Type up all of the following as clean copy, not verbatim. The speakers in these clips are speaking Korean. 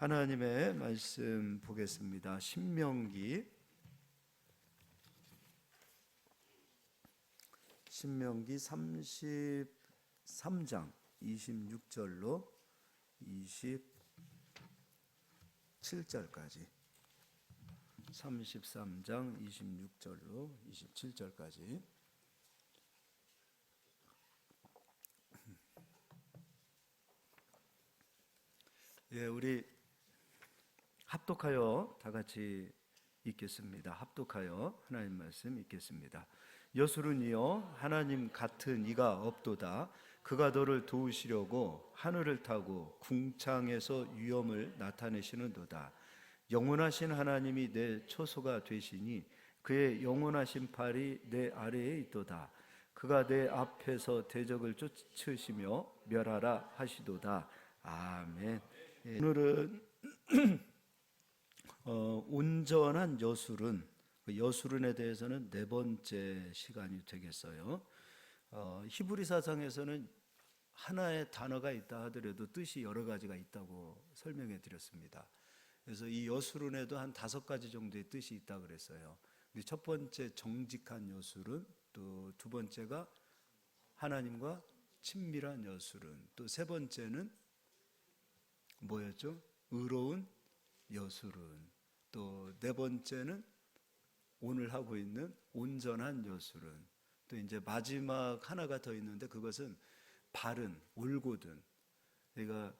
하나님의 말씀 보겠습니다. 신명기 33장 26절로 27절까지 33장 26절로 27절까지 예, 우리 합독하여 다 같이 읽겠습니다. 합독하여 하나님 말씀 읽겠습니다. 여수른이여 하나님 같은 이가 없도다. 그가 너를 도우시려고 하늘을 타고 궁창에서 위엄을 나타내시는도다. 영원하신 하나님이 내 초소가 되시니 그의 영원하신 팔이 내 아래에 있도다. 그가 내 앞에서 대적을 쫓으시며 멸하라 하시도다. 아멘. 예, 오늘은 온전한 여수른, 여수른에 대해서는 네 번째 시간이 되겠어요. 히브리 사상에서는 하나의 단어가 있다 하더라도 뜻이 여러 가지가 있다고 설명해 드렸습니다. 그래서 이 여수른에도 한 5가지 정도의 뜻이 있다 그랬어요. 첫 번째 정직한 여수른, 또 두 번째가 하나님과 친밀한 여수른, 또 세 번째는 뭐였죠? 의로운 여수른, 또 네 번째는 오늘 하고 있는 온전한 여수른, 또 이제 마지막 하나가 더 있는데 그것은 바른, 올곧은. 그러니까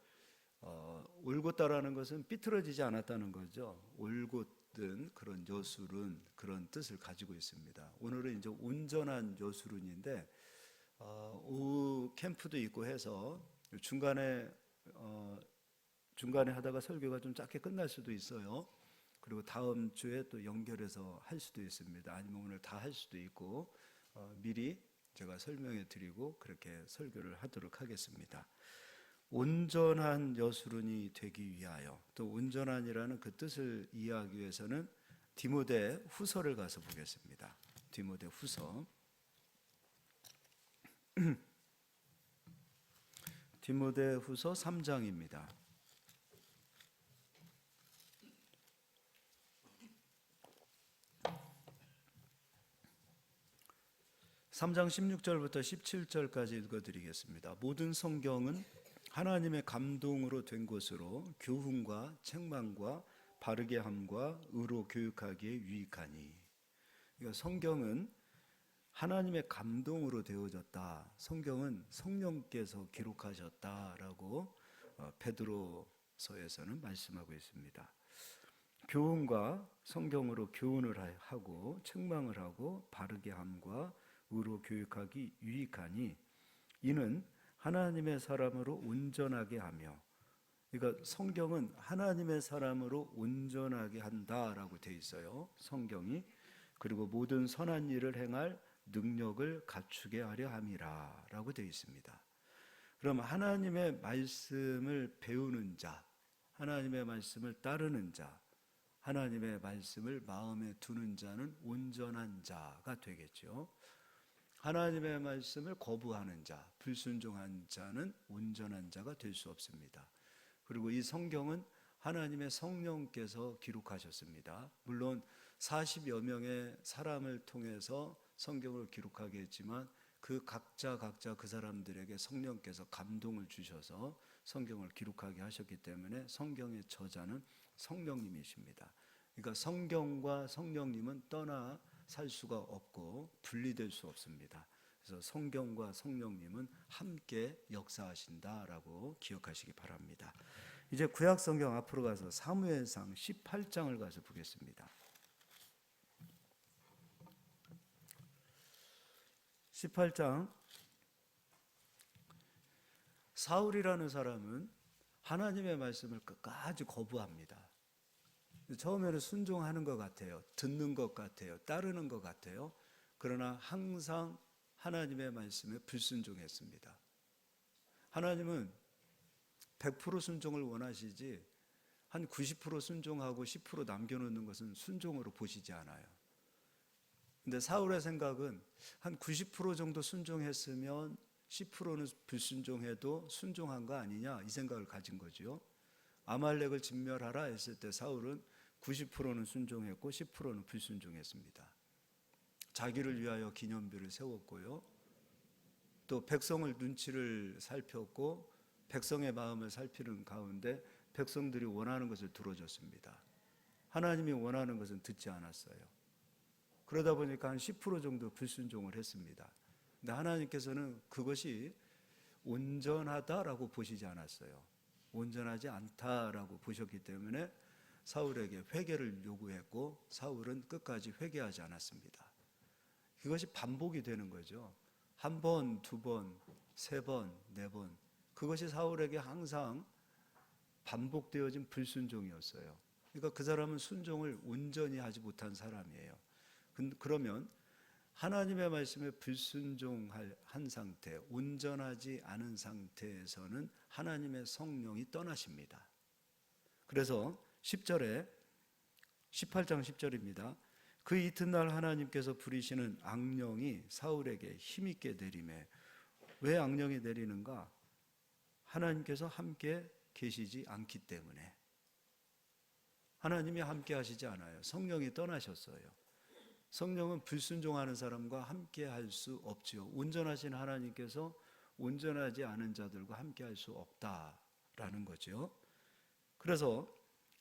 올곧다라는 것은 삐뚤어지지 않았다는 거죠. 올곧은 그런 여수른, 그런 뜻을 가지고 있습니다. 오늘은 이제 온전한 여수른인데 오후 캠프도 있고 해서 중간에 하다가 설교가 좀 짧게 끝날 수도 있어요. 그리고 다음 주에 또 연결해서 할 수도 있습니다. 아니면 오늘 다 할 수도 있고 미리 제가 설명해 드리고 그렇게 설교를 하도록 하겠습니다. 온전한 여수른이 되기 위하여, 또 온전한이라는 그 뜻을 이해하기 위해서는 디모데 후서를 가서 보겠습니다. 디모데 후서 디모데 후서 3장입니다. 3장 16절부터 17절까지 읽어드리겠습니다. 모든 성경은 하나님의 감동으로 된 것으로 교훈과 책망과 바르게 함과 의로 교육하기에 유익하니. 그러니까 성경은 하나님의 감동으로 되어졌다. 성경은 성령께서 기록하셨다라고 베드로서에서는 말씀하고 있습니다. 교훈과 성경으로 교훈을 하고 책망을 하고 바르게 함과 의로 교육하기 유익하니 이는 하나님의 사람으로 온전하게 하며, 그러니까 성경은 하나님의 사람으로 온전하게 한다라고 되어 있어요. 성경이. 그리고 모든 선한 일을 행할 능력을 갖추게 하려 함이라 라고 되어 있습니다. 그럼 하나님의 말씀을 배우는 자, 하나님의 말씀을 따르는 자, 하나님의 말씀을 마음에 두는 자는 온전한 자가 되겠죠. 하나님의 말씀을 거부하는 자, 불순종한 자는 온전한 자가 될 수 없습니다. 그리고 이 성경은 하나님의 성령께서 기록하셨습니다. 물론 40여 명의 사람을 통해서 성경을 기록하게 했지만 그 각자 그 사람들에게 성령께서 감동을 주셔서 성경을 기록하게 하셨기 때문에 성경의 저자는 성령님이십니다. 그러니까 성경과 성령님은 떠나 살 수가 없고 분리될 수 없습니다. 그래서 성경과 성령님은 함께 역사하신다라고 기억하시기 바랍니다. 이제 구약 성경 앞으로 가서 사무엘상 18장을 가서 보겠습니다. 18장. 사울이라는 사람은 하나님의 말씀을 끝까지 거부합니다. 처음에는 순종하는 것 같아요. 듣는 것 같아요. 따르는 것 같아요. 그러나 항상 하나님의 말씀에 불순종했습니다. 하나님은 100% 순종을 원하시지 한 90% 순종하고 10% 남겨놓는 것은 순종으로 보시지 않아요. 근데 사울의 생각은 한 90% 정도 순종했으면 10%는 불순종해도 순종한 거 아니냐, 이 생각을 가진 거죠. 아말렉을 진멸하라 했을 때 사울은 90%는 순종했고 10%는 불순종했습니다. 자기를 위하여 기념비를 세웠고요. 또 백성을 눈치를 살폈고 백성의 마음을 살피는 가운데 백성들이 원하는 것을 들어줬습니다. 하나님이 원하는 것은 듣지 않았어요. 그러다 보니까 한 10% 정도 불순종을 했습니다. 근데 하나님께서는 그것이 온전하다라고 보시지 않았어요. 온전하지 않다라고 보셨기 때문에 사울에게 회개를 요구했고 사울은 끝까지 회개하지 않았습니다. 그것이 반복이 되는 거죠. 한 번, 두 번, 세 번, 네 번. 그것이 사울에게 항상 반복되어진 불순종이었어요. 그러니까 그 사람은 순종을 온전히 하지 못한 사람이에요. 그러면 하나님의 말씀에 불순종한 상태, 온전하지 않은 상태에서는 하나님의 성령이 떠나십니다. 그래서 10절에 18장 10절입니다. 그 이튿날 하나님께서 부리시는 악령이 사울에게 힘있게 내리매. 왜 악령이 내리는가? 하나님께서 함께 계시지 않기 때문에. 하나님이 함께 하시지 않아요. 성령이 떠나셨어요. 성령은 불순종하는 사람과 함께 할 수 없지요. 온전하신 하나님께서 온전하지 않은 자들과 함께 할 수 없다라는 거죠. 그래서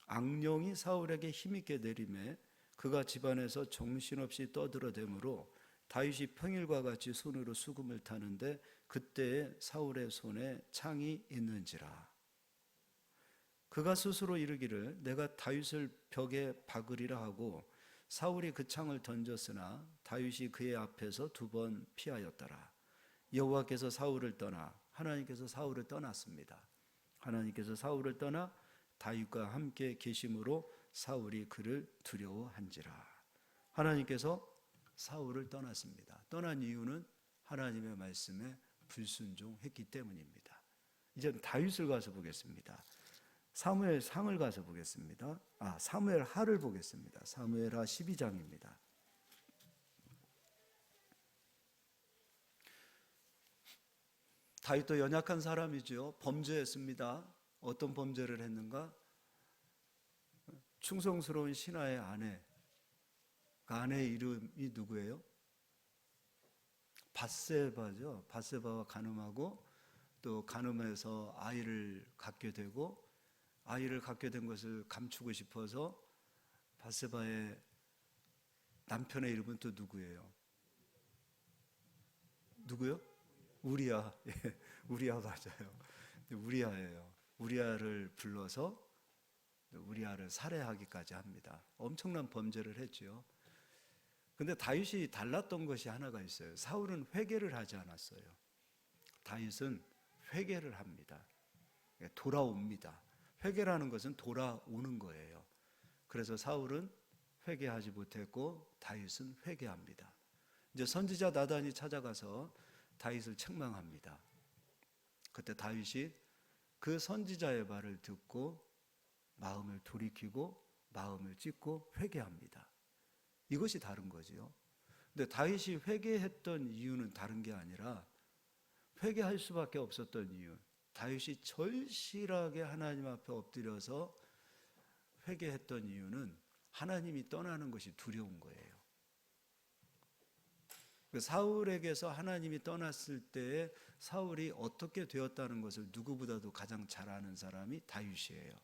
악령이 사울에게 힘있게 내림에 그가 집안에서 정신없이 떠들어대므로 다윗이 평일과 같이 손으로 수금을 타는데 그때에 사울의 손에 창이 있는지라. 그가 스스로 이르기를 내가 다윗을 벽에 박으리라 하고 사울이 그 창을 던졌으나 다윗이 그의 앞에서 2번 피하였더라. 여호와께서 사울을 떠나 하나님께서 사울을 떠났습니다. 하나님께서 사울을 떠나 다윗과 함께 계심으로 사울이 그를 두려워한지라. 하나님께서 사울을 떠났습니다. 떠난 이유는 하나님의 말씀에 불순종했기 때문입니다. 이제 다윗을 가서 보겠습니다. 사무엘상을 가서 보겠습니다. 사무엘하를 보겠습니다. 사무엘하 12장입니다. 다윗도 연약한 사람이죠. 범죄했습니다. 어떤 범죄를 했는가? 충성스러운 신하의 아내. 그 아내의 이름이 누구예요? 밧세바죠. 밧세바와 간음하고 또 간음해서 아이를 갖게 되고 아이를 갖게 된 것을 감추고 싶어서 밧세바의 남편의 이름은 또 누구예요? 누구요? 우리야. 예, 우리야 맞아요. 우리야예요. 우리야를 불러서 우리야를 살해하기까지 합니다. 엄청난 범죄를 했죠. 근데 다윗이 달랐던 것이 하나가 있어요. 사울은 회개를 하지 않았어요. 다윗은 회개를 합니다. 돌아옵니다. 회개라는 것은 돌아오는 거예요. 그래서 사울은 회개하지 못했고 다윗은 회개합니다. 이제 선지자 나단이 찾아가서 다윗을 책망합니다. 그때 다윗이 그 선지자의 말을 듣고 마음을 돌이키고 마음을 찢고 회개합니다. 이것이 다른 거지요. 근데 다윗이 회개했던 이유는 다른 게 아니라 회개할 수밖에 없었던 이유. 다윗이 절실하게 하나님 앞에 엎드려서 회개했던 이유는 하나님이 떠나는 것이 두려운 거예요. 사울에게서 하나님이 떠났을 때에 사울이 어떻게 되었다는 것을 누구보다도 가장 잘 아는 사람이 다윗이에요.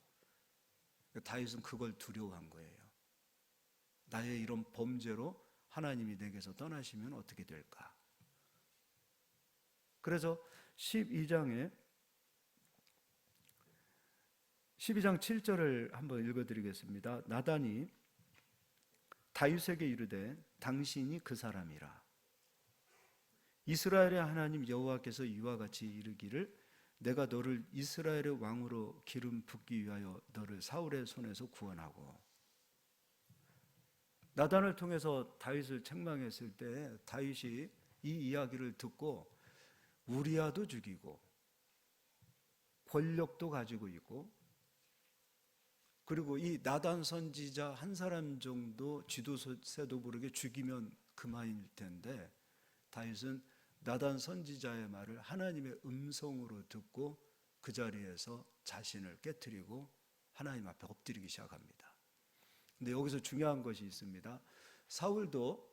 다윗은 그걸 두려워한 거예요. 나의 이런 범죄로 하나님이 내게서 떠나시면 어떻게 될까? 그래서 12장 7절을 한번 읽어드리겠습니다. 나단이 다윗에게 이르되 당신이 그 사람이라. 이스라엘의 하나님 여호와께서 이와 같이 이르기를 내가 너를 이스라엘의 왕으로 기름 붓기 위하여 너를 사울의 손에서 구원하고. 나단을 통해서 다윗을 책망했을 때 다윗이 이 이야기를 듣고 우리아도 죽이고 권력도 가지고 있고 그리고 이 나단 선지자 한 사람 정도 쥐도새도 모르게 죽이면 그만일 텐데 다윗은 나단 선지자의 말을 하나님의 음성으로 듣고 그 자리에서 자신을 깨트리고 하나님 앞에 엎드리기 시작합니다. 근데 여기서 중요한 것이 있습니다. 사울도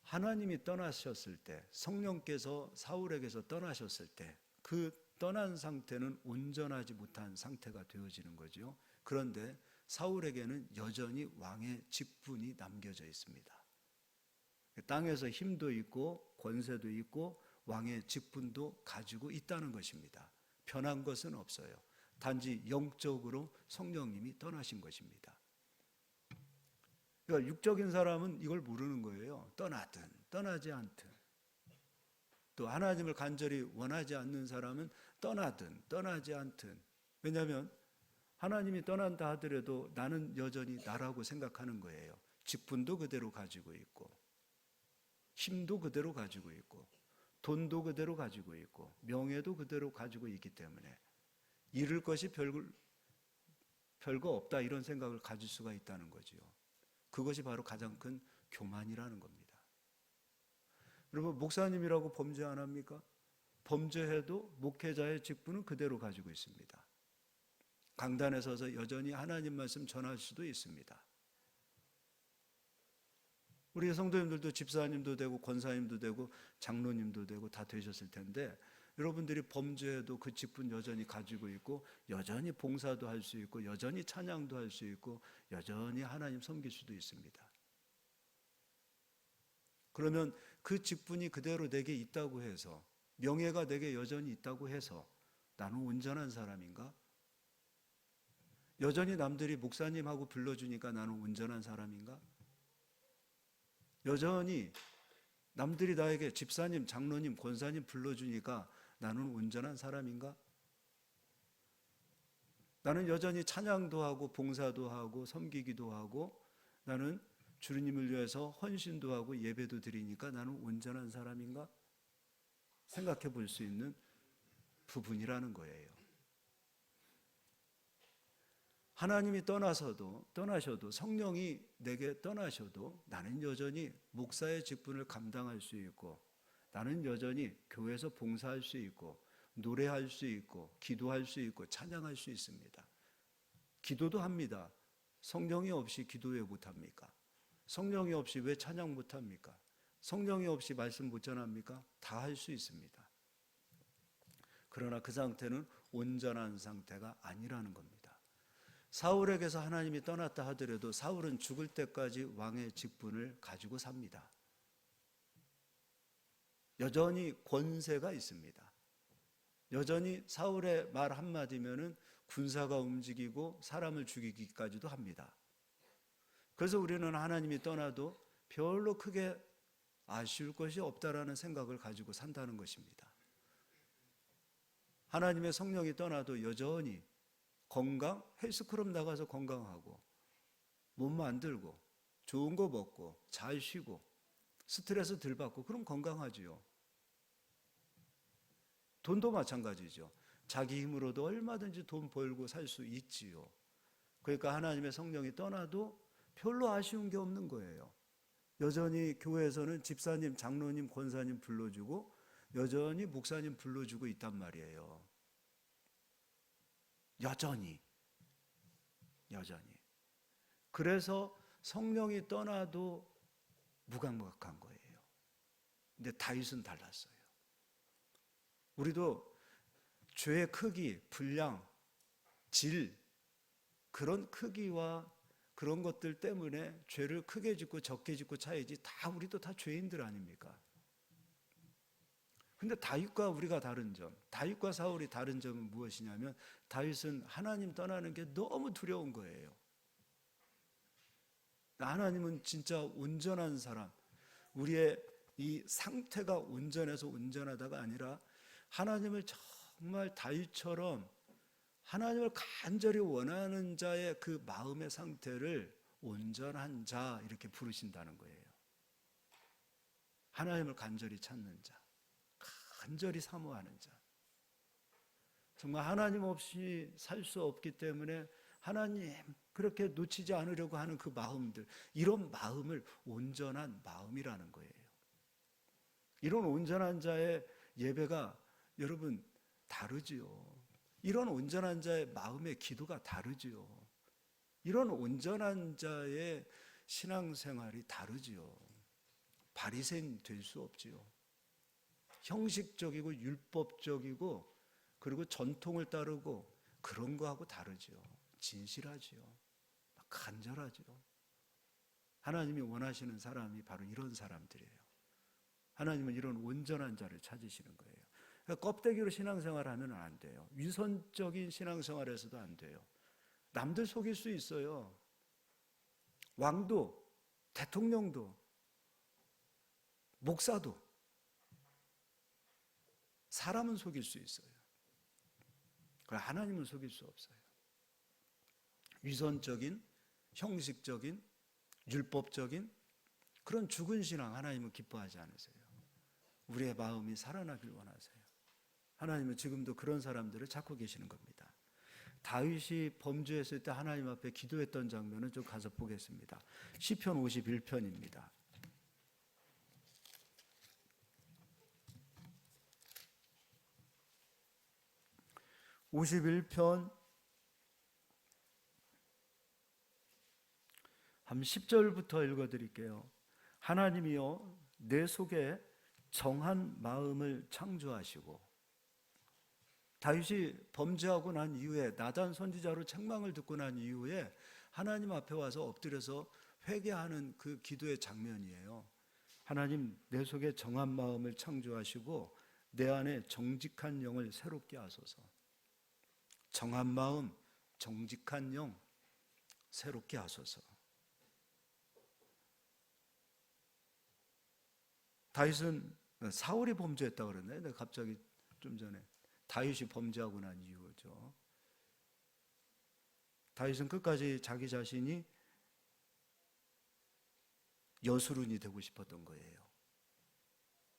하나님이 떠나셨을 때, 성령께서 사울에게서 떠나셨을 때 그 떠난 상태는 온전하지 못한 상태가 되어지는 거죠. 그런데 사울에게는 여전히 왕의 직분이 남겨져 있습니다. 땅에서 힘도 있고 권세도 있고 왕의 직분도 가지고 있다는 것입니다. 변한 것은 없어요. 단지 영적으로 성령님이 떠나신 것입니다. 그러니까 육적인 사람은 이걸 모르는 거예요. 떠나든 떠나지 않든. 또 하나님을 간절히 원하지 않는 사람은 떠나든 떠나지 않든. 왜냐하면 하나님이 떠난다 하더라도 나는 여전히 나라고 생각하는 거예요. 직분도 그대로 가지고 있고, 힘도 그대로 가지고 있고, 돈도 그대로 가지고 있고, 명예도 그대로 가지고 있기 때문에 잃을 것이 별거 없다 이런 생각을 가질 수가 있다는 거지요. 그것이 바로 가장 큰 교만이라는 겁니다. 여러분, 목사님이라고 범죄 안 합니까? 범죄해도 목회자의 직분은 그대로 가지고 있습니다. 강단에 서서 여전히 하나님 말씀 전할 수도 있습니다. 우리 성도님들도 집사님도 되고 권사님도 되고 장로님도 되고 다 되셨을 텐데 여러분들이 범죄해도 그 직분 여전히 가지고 있고 여전히 봉사도 할 수 있고 여전히 찬양도 할 수 있고 여전히 하나님 섬길 수도 있습니다. 그러면 그 직분이 그대로 내게 있다고 해서 명예가 내게 여전히 있다고 해서 나는 온전한 사람인가? 여전히 남들이 목사님하고 불러주니까 나는 온전한 사람인가? 여전히 남들이 나에게 집사님, 장로님, 권사님 불러주니까 나는 온전한 사람인가? 나는 여전히 찬양도 하고 봉사도 하고 섬기기도 하고 나는 주님을 위해서 헌신도 하고 예배도 드리니까 나는 온전한 사람인가? 생각해 볼 수 있는 부분이라는 거예요. 하나님이 떠나셔도 성령이 내게 떠나셔도 나는 여전히 목사의 직분을 감당할 수 있고 나는 여전히 교회에서 봉사할 수 있고 노래할 수 있고 기도할 수 있고 찬양할 수 있습니다. 기도도 합니다. 성령이 없이 기도 왜 못합니까? 성령이 없이 왜 찬양 못합니까? 성령이 없이 말씀 못 전합니까? 다 할 수 있습니다. 그러나 그 상태는 온전한 상태가 아니라는 겁니다. 사울에게서 하나님이 떠났다 하더라도 사울은 죽을 때까지 왕의 직분을 가지고 삽니다. 여전히 권세가 있습니다. 여전히 사울의 말 한마디면은 군사가 움직이고 사람을 죽이기까지도 합니다. 그래서 우리는 하나님이 떠나도 별로 크게 아쉬울 것이 없다라는 생각을 가지고 산다는 것입니다. 하나님의 성령이 떠나도 여전히 건강, 헬스클럽 나가서 건강하고 몸 만들고 좋은 거 먹고 잘 쉬고 스트레스 덜 받고 그럼 건강하지요. 돈도 마찬가지죠. 자기 힘으로도 얼마든지 돈 벌고 살 수 있지요. 그러니까 하나님의 성령이 떠나도 별로 아쉬운 게 없는 거예요. 여전히 교회에서는 집사님, 장로님, 권사님 불러주고 여전히 목사님 불러주고 있단 말이에요. 여전히. 그래서 성령이 떠나도 무감각한 거예요. 근데 다윗은 달랐어요. 우리도 죄의 크기, 분량, 질, 그런 크기와 그런 것들 때문에 죄를 크게 짓고 적게 짓고 차이지 우리도 다 죄인들 아닙니까? 근데 다윗과 우리가 다른 점, 다윗과 사울이 다른 점은 무엇이냐면 다윗은 하나님 떠나는 게 너무 두려운 거예요. 하나님은 진짜 온전한 사람, 우리의 이 상태가 온전해서 온전하다가 아니라 하나님을 정말 다윗처럼 하나님을 간절히 원하는 자의 그 마음의 상태를 온전한 자 이렇게 부르신다는 거예요. 하나님을 간절히 찾는 자, 간절히 사모하는 자. 정말 하나님 없이 살 수 없기 때문에 하나님 그렇게 놓치지 않으려고 하는 그 마음들, 이런 마음을 온전한 마음이라는 거예요. 이런 온전한 자의 예배가 여러분 다르지요. 이런 온전한 자의 마음의 기도가 다르지요. 이런 온전한 자의 신앙생활이 다르지요. 바리새인 될 수 없지요. 형식적이고 율법적이고 그리고 전통을 따르고 그런 거하고 다르지요. 진실하지요. 간절하지요. 하나님이 원하시는 사람이 바로 이런 사람들이에요. 하나님은 이런 온전한 자를 찾으시는 거예요. 그러니까 껍데기로 신앙생활하면 안 돼요. 위선적인 신앙생활에서도 안 돼요. 남들 속일 수 있어요. 왕도, 대통령도, 목사도 사람은 속일 수 있어요. 그러나 하나님은 속일 수 없어요. 위선적인, 형식적인, 율법적인 그런 죽은 신앙 하나님은 기뻐하지 않으세요. 우리의 마음이 살아나길 원하세요. 하나님은 지금도 그런 사람들을 찾고 계시는 겁니다. 다윗이 범죄했을 때 하나님 앞에 기도했던 장면은 좀 가서 보겠습니다. 시편 51편입니다. 51편 한 10절부터 읽어드릴게요. 하나님이여 내 속에 정한 마음을 창조하시고, 다윗이 범죄하고 난 이후에 나단 선지자로 책망을 듣고 난 이후에 하나님 앞에 와서 엎드려서 회개하는 그 기도의 장면이에요. 하나님 내 속에 정한 마음을 창조하시고 내 안에 정직한 영을 새롭게 하소서. 정한 마음, 정직한 영 새롭게 하소서. 다윗은 사울이 범죄했다고 그러네. 내가 갑자기 좀 전에 다윗이 범죄하고 난 이후죠. 다윗은 끝까지 자기 자신이 여수룬이 되고 싶었던 거예요.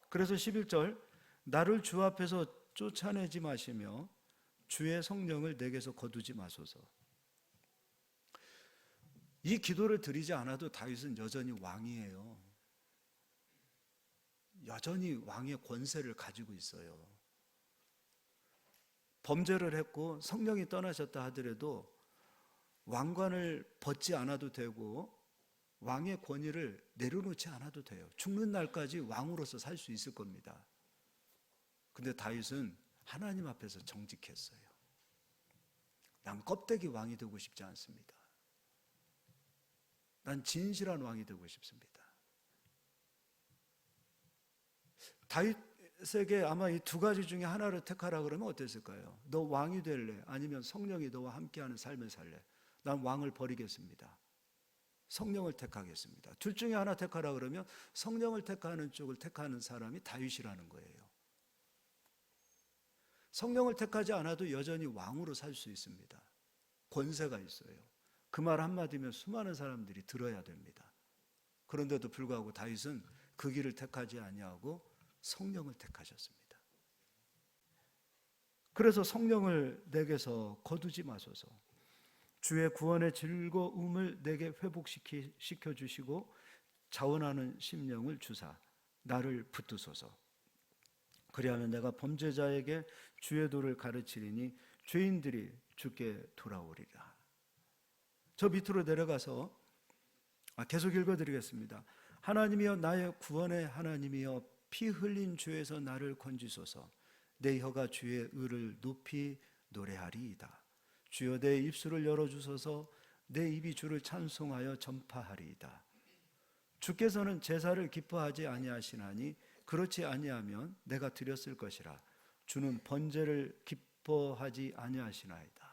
그래서 11절 나를 주 앞에서 쫓아내지 마시며 주의 성령을 내게서 거두지 마소서. 이 기도를 드리지 않아도 다윗은 여전히 왕이에요. 여전히 왕의 권세를 가지고 있어요. 범죄를 했고 성령이 떠나셨다 하더라도 왕관을 벗지 않아도 되고 왕의 권위를 내려놓지 않아도 돼요. 죽는 날까지 왕으로서 살 수 있을 겁니다. 근데 다윗은 하나님 앞에서 정직했어요. 난 껍데기 왕이 되고 싶지 않습니다. 난 진실한 왕이 되고 싶습니다. 다윗에게 아마 이 두 가지 중에 하나를 택하라 그러면 어땠을까요? 너 왕이 될래? 아니면 성령이 너와 함께하는 삶을 살래? 난 왕을 버리겠습니다. 성령을 택하겠습니다. 둘 중에 하나 택하라 그러면 성령을 택하는 쪽을 택하는 사람이 다윗이라는 거예요. 성령을 택하지 않아도 여전히 왕으로 살 수 있습니다. 권세가 있어요. 그 말 한마디면 수많은 사람들이 들어야 됩니다. 그런데도 불구하고 다윗은 그 길을 택하지 아니하고 성령을 택하셨습니다. 그래서 성령을 내게서 거두지 마소서. 주의 구원의 즐거움을 내게 회복시켜 주시고 자원하는 심령을 주사 나를 붙드소서. 그리하면 내가 범죄자에게 주의 도를 가르치리니 죄인들이 주께 돌아오리라. 저 밑으로 내려가서 계속 읽어드리겠습니다. 하나님이여 나의 구원의 하나님이여 피 흘린 죄에서 나를 건지소서. 내 혀가 주의 의를 높이 노래하리이다. 주여 내 입술을 열어주소서. 내 입이 주를 찬송하여 전파하리이다. 주께서는 제사를 기뻐하지 아니하시나니 그렇지 아니하면 내가 드렸을 것이라. 주는 번제를 기뻐하지 아니하시나이다.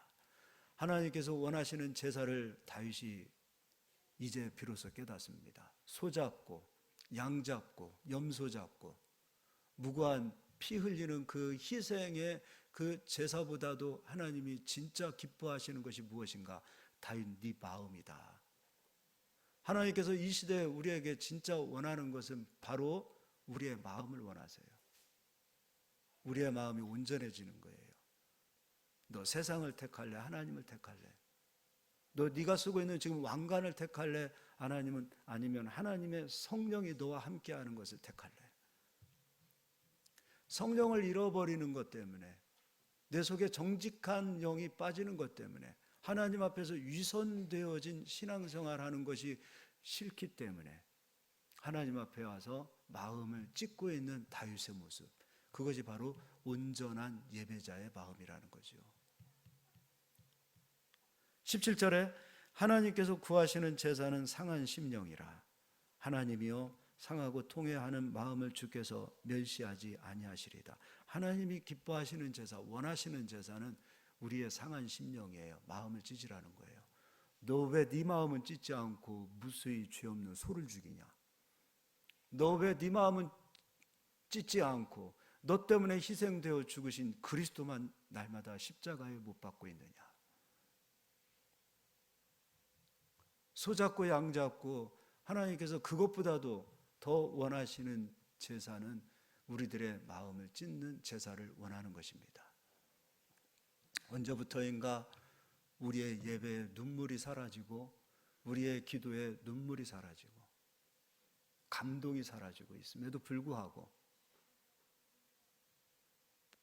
하나님께서 원하시는 제사를 다윗이 이제 비로소 깨닫습니다. 소 잡고 양 잡고 염소 잡고 무고한 피 흘리는 그 희생의 그 제사보다도 하나님이 진짜 기뻐하시는 것이 무엇인가? 다윗 네 마음이다. 하나님께서 이 시대에 우리에게 진짜 원하는 것은 바로 우리의 마음을 원하세요. 우리의 마음이 온전해지는 거예요. 너 세상을 택할래? 하나님을 택할래? 너 네가 쓰고 있는 지금 왕관을 택할래? 아니면 하나님의 성령이 너와 함께하는 것을 택할래? 성령을 잃어버리는 것 때문에 내 속에 정직한 영이 빠지는 것 때문에 하나님 앞에서 위선되어진 신앙생활하는 것이 싫기 때문에 하나님 앞에 와서 마음을 찢고 있는 다윗의 모습, 그것이 바로 온전한 예배자의 마음이라는 거죠. 17절에 하나님께서 구하시는 제사는 상한 심령이라. 하나님이여 상하고 통회하는 마음을 주께서 멸시하지 아니하시리다. 하나님이 기뻐하시는 제사, 원하시는 제사는 우리의 상한 심령이에요. 마음을 찢으라는 거예요. 너 왜 네 마음은 찢지 않고 무수히 죄 없는 소를 죽이냐? 너 왜 네 마음은 찢지 않고 너 때문에 희생되어 죽으신 그리스도만 날마다 십자가에 못 박고 있느냐? 소 잡고 양 잡고 하나님께서 그것보다도 더 원하시는 제사는 우리들의 마음을 찢는 제사를 원하는 것입니다. 언제부터인가 우리의 예배에 눈물이 사라지고 우리의 기도에 눈물이 사라지고 감동이 사라지고 있음에도 불구하고,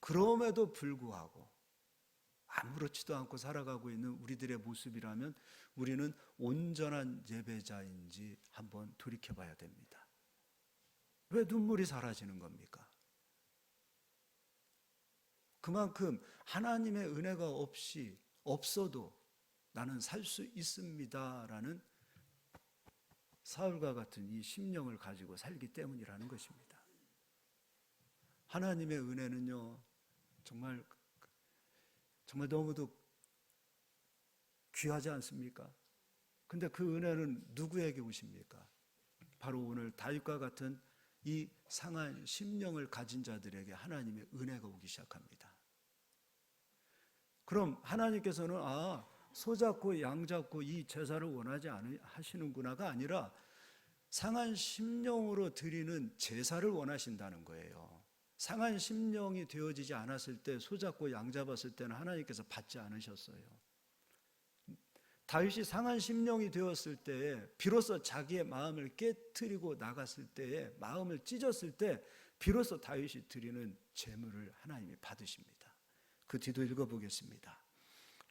그럼에도 불구하고 아무렇지도 않고 살아가고 있는 우리들의 모습이라면 우리는 온전한 예배자인지 한번 돌이켜봐야 됩니다. 왜 눈물이 사라지는 겁니까? 그만큼 하나님의 은혜가 없어도 나는 살 수 있습니다라는 사울과 같은 이 심령을 가지고 살기 때문이라는 것입니다. 하나님의 은혜는요, 정말 너무도 귀하지 않습니까? 근데 그 은혜는 누구에게 오십니까? 바로 오늘 다윗과 같은 이 상한 심령을 가진 자들에게 하나님의 은혜가 오기 시작합니다. 그럼 하나님께서는 소 잡고 양 잡고 이 제사를 원하지 하시는구나가 아니라 상한 심령으로 드리는 제사를 원하신다는 거예요. 상한 심령이 되어지지 않았을 때, 소 잡고 양 잡았을 때는 하나님께서 받지 않으셨어요. 다윗이 상한 심령이 되었을 때에, 비로소 자기의 마음을 깨트리고 나갔을 때에, 마음을 찢었을 때 비로소 다윗이 드리는 제물을 하나님이 받으십니다. 그 뒤도 읽어보겠습니다.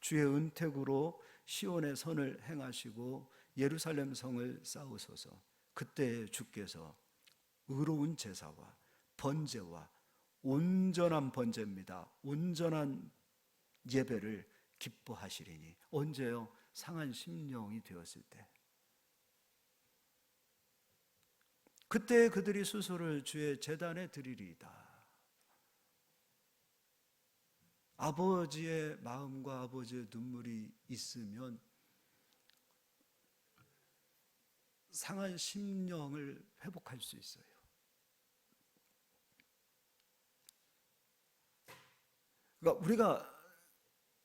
주의 은택으로 시온의 선을 행하시고 예루살렘 성을 쌓으소서. 그때 주께서 의로운 제사와 번제와 온전한 번제입니다. 온전한 예배를 기뻐하시리니. 언제요? 상한 심령이 되었을 때. 그때 그들이 수소를 주의 제단에 드리리이다. 아버지의 마음과 아버지의 눈물이 있으면 상한 심령을 회복할 수 있어요. 그러니까 우리가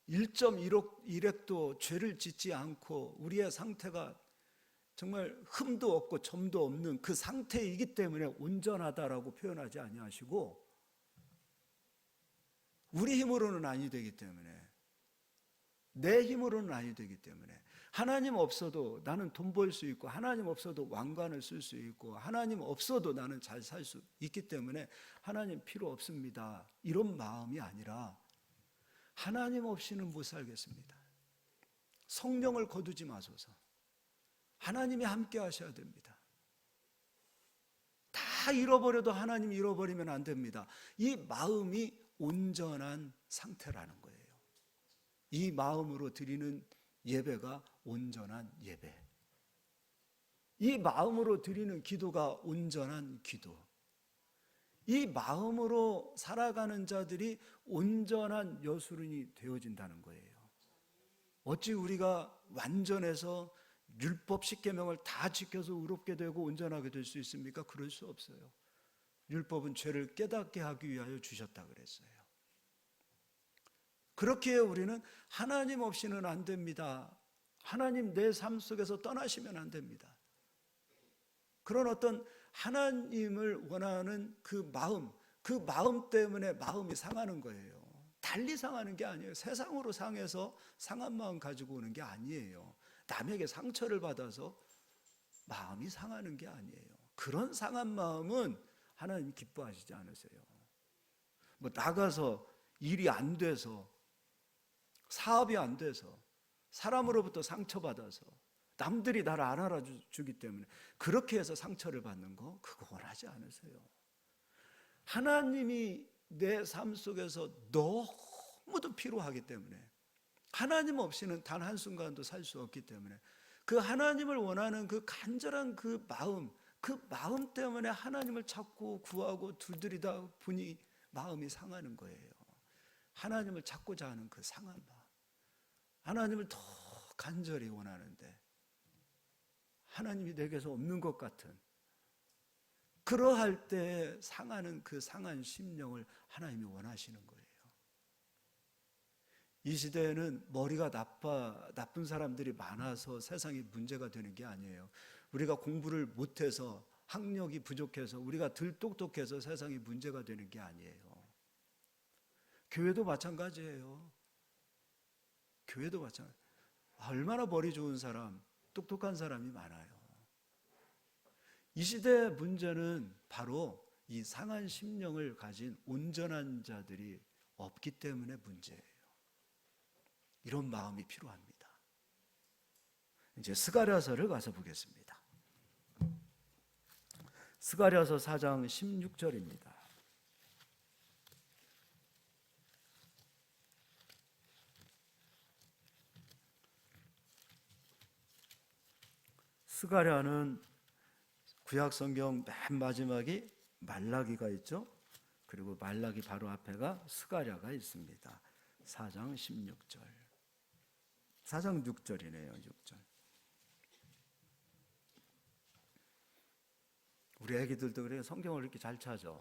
1.1획도 죄를 짓지 않고 우리의 상태가 정말 흠도 없고 점도 없는 그 상태이기 때문에 온전하다라고 표현하지 아니하시고, 우리 힘으로는 아니 되기 때문에, 내 힘으로는 아니 되기 때문에, 하나님 없어도 나는 돈 벌 수 있고, 하나님 없어도 왕관을 쓸 수 있고, 하나님 없어도 나는 잘 살 수 있기 때문에 하나님 필요 없습니다, 이런 마음이 아니라 하나님 없이는 못 살겠습니다. 성령을 거두지 마소서. 하나님이 함께 하셔야 됩니다. 다 잃어버려도 하나님 잃어버리면 안 됩니다. 이 마음이 온전한 상태라는 거예요. 이 마음으로 드리는 예배가 온전한 예배. 이 마음으로 드리는 기도가 온전한 기도. 이 마음으로 살아가는 자들이 온전한 여수론이 되어진다는 거예요. 어찌 우리가 완전해서 율법 10계명을 다 지켜서 의롭게 되고 온전하게 될 수 있습니까? 그럴 수 없어요. 율법은 죄를 깨닫게 하기 위하여 주셨다 그랬어요. 그렇기에 우리는 하나님 없이는 안 됩니다. 하나님 내 삶 속에서 떠나시면 안 됩니다. 그런 어떤 하나님을 원하는 그 마음 때문에 마음이 상하는 거예요. 달리 상하는 게 아니에요. 세상으로 상해서 상한 마음 가지고 오는 게 아니에요. 남에게 상처를 받아서 마음이 상하는 게 아니에요. 그런 상한 마음은 하나님이 기뻐하시지 않으세요. 나가서 일이 안 돼서, 사업이 안 돼서, 사람으로부터 상처받아서 남들이 나를 안 알아주기 때문에 그렇게 해서 상처를 받는 거 그거 원하지 않으세요. 하나님이 내 삶 속에서 너무도 필요하기 때문에, 하나님 없이는 단 한순간도 살 수 없기 때문에 그 하나님을 원하는 그 간절한 그 마음 때문에 하나님을 찾고 구하고 두드리다 보니 마음이 상하는 거예요. 하나님을 찾고자 하는 그 상한 마음, 하나님을 더 간절히 원하는데 하나님이 내게서 없는 것 같은, 그러할 때 상하는 그 상한 심령을 하나님이 원하시는 거예요. 이 시대에는 머리가 나쁜 사람들이 많아서 세상이 문제가 되는 게 아니에요. 우리가 공부를 못해서, 학력이 부족해서, 우리가 덜 똑똑해서 세상이 문제가 되는 게 아니에요. 교회도 마찬가지예요. 교회도 마찬가지. 얼마나 머리 좋은 사람, 똑똑한 사람이 많아요. 이 시대의 문제는 바로 이 상한 심령을 가진 온전한 자들이 없기 때문에 문제예요. 이런 마음이 필요합니다. 이제 스가랴서를 가서 보겠습니다. 스가랴서 4장 16절입니다. 스가랴는 구약 성경 맨 마지막이 말라기가 있죠. 그리고 말라기 바로 앞에가 스가랴가 있습니다. 4장 16절. 4장 6절이네요. 6절. 우리 애기들도 그래요. 성경을 이렇게 잘 찾아.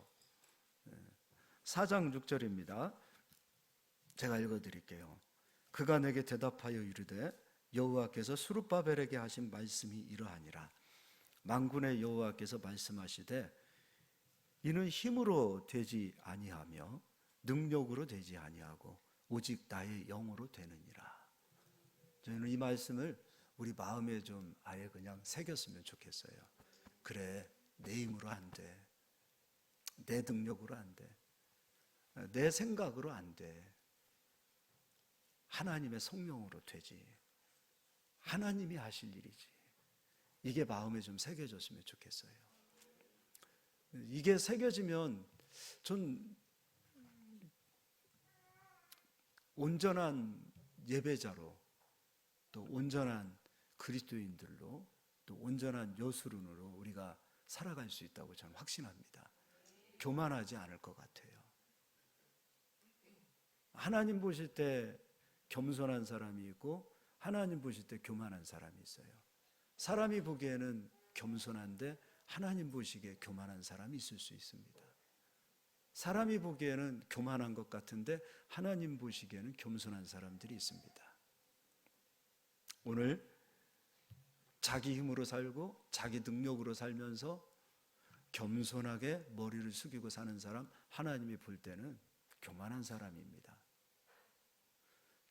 4장 6절입니다. 제가 읽어드릴게요. 그가 내게 대답하여 이르되 여호와께서 스룹바벨에게 하신 말씀이 이러하니라. 만군의 여호와께서 말씀하시되 이는 힘으로 되지 아니하며 능력으로 되지 아니하고 오직 나의 영으로 되느니라. 저는 이 말씀을 우리 마음에 좀 아예 그냥 새겼으면 좋겠어요. 그래, 내 힘으로 안 돼. 내 능력으로 안 돼. 내 생각으로 안 돼. 하나님의 성령으로 되지. 하나님이 하실 일이지. 이게 마음에 좀 새겨졌으면 좋겠어요. 이게 새겨지면 전 온전한 예배자로, 또 온전한 그리스도인들로, 또 온전한 여수론으로 우리가 살아갈 수 있다고 저는 확신합니다. 교만하지 않을 것 같아요. 하나님 보실 때 겸손한 사람이 있고 하나님 보실 때 교만한 사람이 있어요. 사람이 보기에는 겸손한데 하나님 보시기에 교만한 사람이 있을 수 있습니다. 사람이 보기에는 교만한 것 같은데 하나님 보시기에는 겸손한 사람들이 있습니다. 오늘 자기 힘으로 살고 자기 능력으로 살면서 겸손하게 머리를 숙이고 사는 사람, 하나님이 볼 때는 교만한 사람입니다.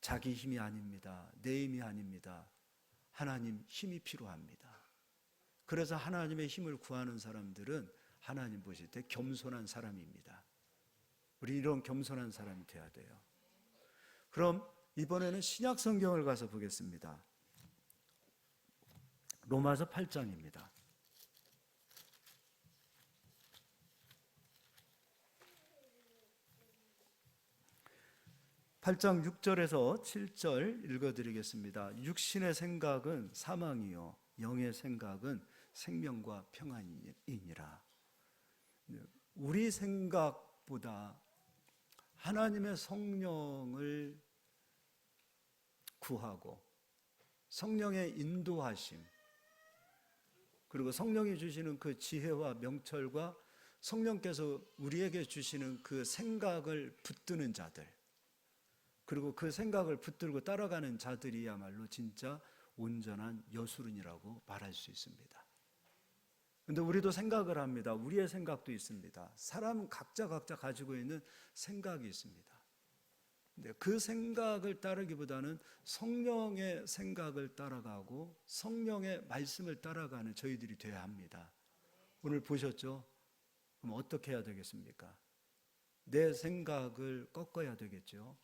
자기 힘이 아닙니다. 내 힘이 아닙니다. 하나님 힘이 필요합니다. 그래서 하나님의 힘을 구하는 사람들은 하나님 보실 때 겸손한 사람입니다. 우리 이런 겸손한 사람이 돼야 돼요. 그럼 이번에는 신약 성경을 가서 보겠습니다. 로마서 8장입니다. 8장 6절에서 7절 읽어드리겠습니다. 육신의 생각은 사망이요 영의 생각은 생명과 평안이니라. 우리 생각보다 하나님의 성령을 구하고 성령의 인도하심, 그리고 성령이 주시는 그 지혜와 명철과 성령께서 우리에게 주시는 그 생각을 붙드는 자들, 그리고 그 생각을 붙들고 따라가는 자들이야말로 진짜 온전한 여수론이라고 말할 수 있습니다. 그런데 우리도 생각을 합니다. 우리의 생각도 있습니다. 사람은 각자 가지고 있는 생각이 있습니다. 근데 그 생각을 따르기보다는 성령의 생각을 따라가고 성령의 말씀을 따라가는 저희들이 되어야 합니다. 오늘 보셨죠? 그럼 어떻게 해야 되겠습니까? 내 생각을 꺾어야 되겠죠.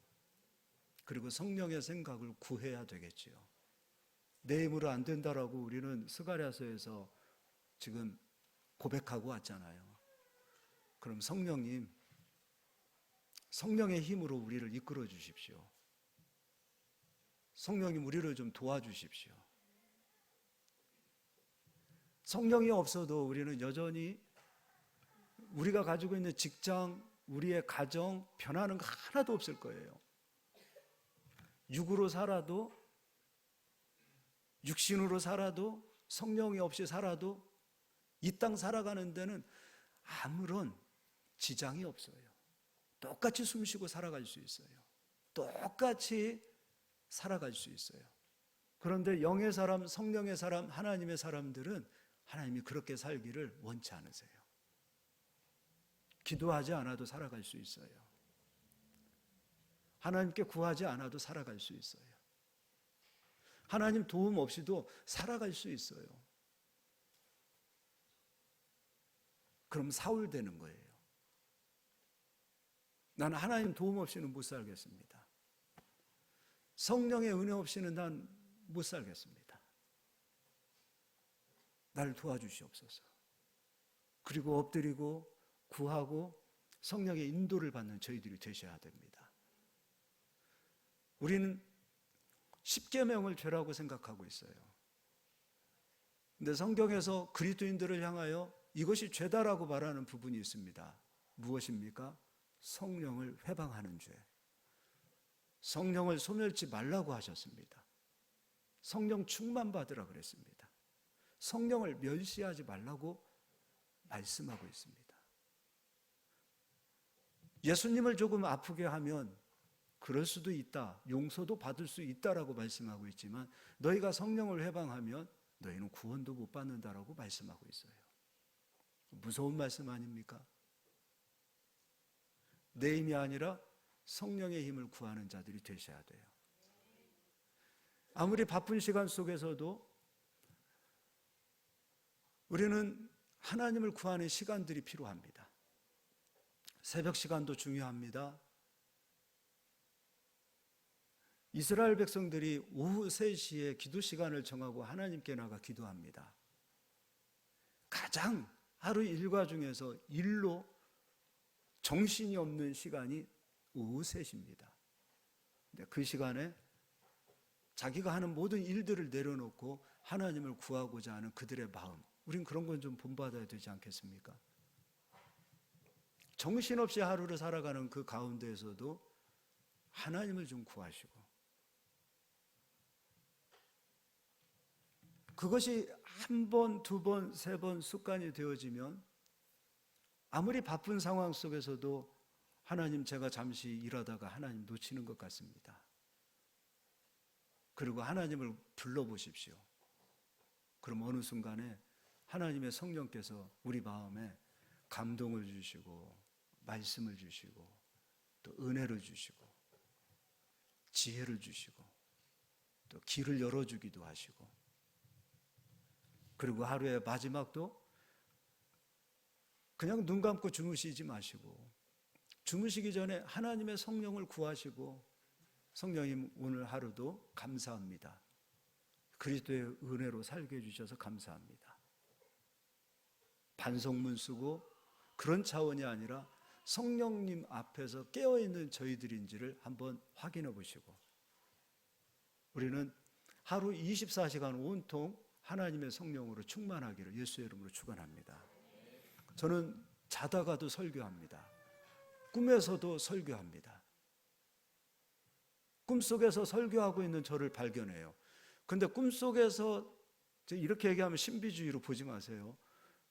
그리고 성령의 생각을 구해야 되겠지요. 내 힘으로 안 된다라고 우리는 스가랴서에서 지금 고백하고 왔잖아요. 그럼 성령님, 성령의 힘으로 우리를 이끌어 주십시오. 성령님, 우리를 좀 도와주십시오. 성령이 없어도 우리는 여전히 우리가 가지고 있는 직장, 우리의 가정 변하는 거 하나도 없을 거예요. 육으로 살아도, 육신으로 살아도, 성령이 없이 살아도 이 땅 살아가는 데는 아무런 지장이 없어요. 똑같이 숨쉬고 살아갈 수 있어요. 똑같이 살아갈 수 있어요. 그런데 영의 사람, 성령의 사람, 하나님의 사람들은 하나님이 그렇게 살기를 원치 않으세요. 기도하지 않아도 살아갈 수 있어요. 하나님께 구하지 않아도 살아갈 수 있어요. 하나님 도움 없이도 살아갈 수 있어요. 그럼 사울 되는 거예요. 나는 하나님 도움 없이는 못 살겠습니다. 성령의 은혜 없이는 난 못 살겠습니다. 나를 도와주시옵소서. 그리고 엎드리고 구하고 성령의 인도를 받는 저희들이 되셔야 됩니다. 우리는 십계명을 죄라고 생각하고 있어요. 근데 성경에서 그리스도인들을 향하여 이것이 죄다라고 말하는 부분이 있습니다. 무엇입니까? 성령을 회방하는 죄. 성령을 소멸치 말라고 하셨습니다. 성령 충만 받으라 그랬습니다. 성령을 멸시하지 말라고 말씀하고 있습니다. 예수님을 조금 아프게 하면 그럴 수도 있다, 용서도 받을 수 있다라고 말씀하고 있지만 너희가 성령을 회방하면 너희는 구원도 못 받는다라고 말씀하고 있어요. 무서운 말씀 아닙니까? 내 힘이 아니라 성령의 힘을 구하는 자들이 되셔야 돼요. 아무리 바쁜 시간 속에서도 우리는 하나님을 구하는 시간들이 필요합니다. 새벽 시간도 중요합니다. 이스라엘 백성들이 오후 3시에 기도 시간을 정하고 하나님께 나가 기도합니다. 가장 하루 일과 중에서 일로 정신이 없는 시간이 오후 3시입니다. 그 시간에 자기가 하는 모든 일들을 내려놓고 하나님을 구하고자 하는 그들의 마음, 우린 그런 건 좀 본받아야 되지 않겠습니까? 정신없이 하루를 살아가는 그 가운데에서도 하나님을 좀 구하시고, 그것이 한 번, 두 번, 세 번 습관이 되어지면 아무리 바쁜 상황 속에서도 하나님, 제가 잠시 일하다가 하나님 놓치는 것 같습니다. 그리고 하나님을 불러보십시오. 그럼 어느 순간에 하나님의 성령께서 우리 마음에 감동을 주시고 말씀을 주시고 또 은혜를 주시고 지혜를 주시고 또 길을 열어주기도 하시고, 그리고 하루의 마지막도 그냥 눈 감고 주무시지 마시고 주무시기 전에 하나님의 성령을 구하시고, 성령님 오늘 하루도 감사합니다. 그리스도의 은혜로 살게 해주셔서 감사합니다. 반성문 쓰고 그런 차원이 아니라 성령님 앞에서 깨어있는 저희들인지를 한번 확인해 보시고, 우리는 하루 24시간 온통 하나님의 성령으로 충만하기를 예수의 이름으로 축원합니다. 저는 자다가도 설교합니다. 꿈에서도 설교합니다. 꿈속에서 설교하고 있는 저를 발견해요. 근데 꿈속에서, 이렇게 얘기하면 신비주의로 보지 마세요.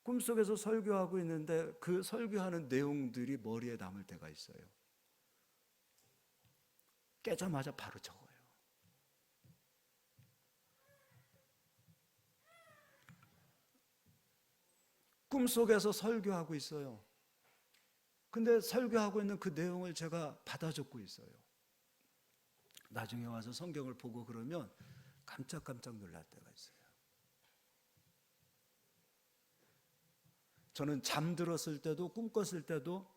꿈속에서 설교하고 있는데 그 설교하는 내용들이 머리에 남을 때가 있어요. 깨자마자 바로 적어요. 꿈속에서 설교하고 있어요. 근데 설교하고 있는 그 내용을 제가 받아 적고 있어요. 나중에 와서 성경을 보고 그러면 깜짝깜짝 놀랄 때가 있어요. 저는 잠들었을 때도 꿈 꿨을 때도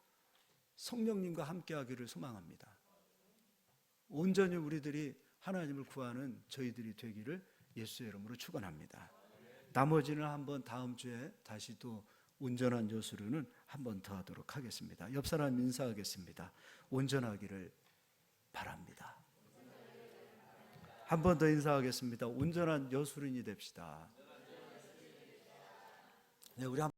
성령님과 함께 하기를 소망합니다. 온전히 우리들이 하나님을 구하는 저희들이 되기를 예수의 이름으로 축원합니다. 나머지는 한번 다음 주에 다시 또 온전한 여수로는 한 번 더 하도록 하겠습니다. 옆 사람 인사하겠습니다. 온전하기를 바랍니다. 한 번 더 인사하겠습니다. 온전한 여수론이 됩시다. 네, 우리